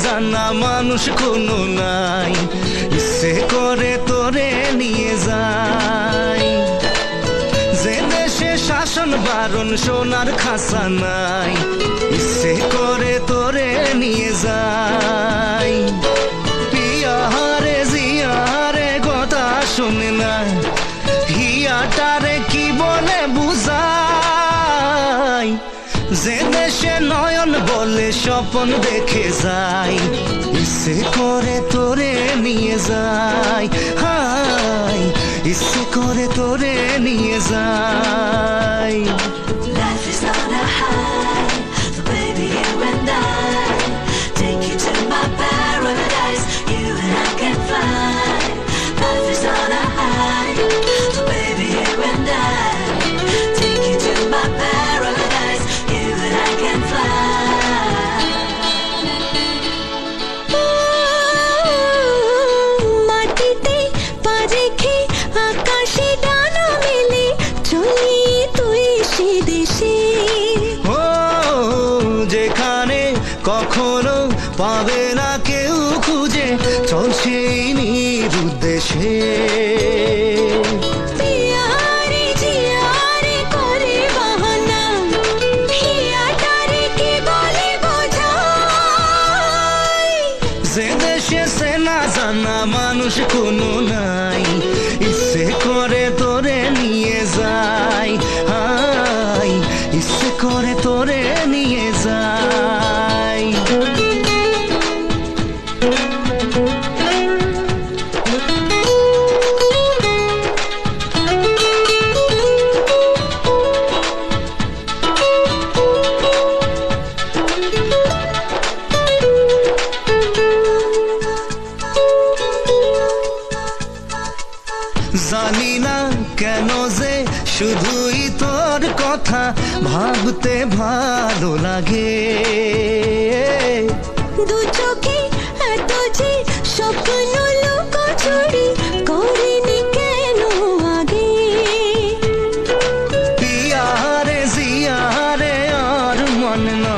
জানা মানুষ কোনো নাই, ইচ্ছে করে তোরে নিয়ে যাই। যে দেশে শাসন বারণ সোনার খাসা নাই, ইচ্ছে করে তোরে নিয়ে যাই। পিয়ারে জিয়ারে কথা শুনে না, হিয়াটারে কি বলে বুঝাই। যে দেশে নয়ন বলে স্বপন দেখে যাই, ইচ্ছে করে তোরে নিয়ে যাই। হাই ইচ্ছে করে তোরে নিয়ে যাই। Life is on a high, so baby you and I take you to my paradise, you and I can fly. Life is on a high, so baby you and I take you to my paradise, you and I can fly. মাটিতে পা রেখে আকাশে ডানা মেলে চলি তুই সে দেশে। ও যেখানে কখনো পাবে না কেউ খুঁজে, চল সেই নিরুদ্দেশে। পিয়ারে জিয়ারে করে বাহানা, হিয়াটারে কি বলে বোঝাই। যে দেশে সে না জানা মানুষ কোনো নাই, ইচ্ছে করে তোরে নিয়ে যাই। হাই ইচ্ছে করে তোরে নিয়ে যাই। জানি না কেন যে শুধুই তোর কথা ভাবতে ভালো লাগে। দু চোখে এত যে স্বপ্ন লুকোচুরি করিনি কেন আগে। পিয়ারে জিয়ারে আর মন না,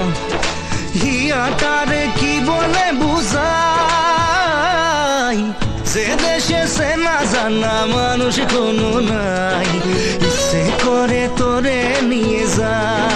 হিয়াটারে কি বলে বুঝাই। যে দেশে সে না জানা মানুষ কোনো নাই, ইচ্ছে করে তোরে নিয়ে যায়।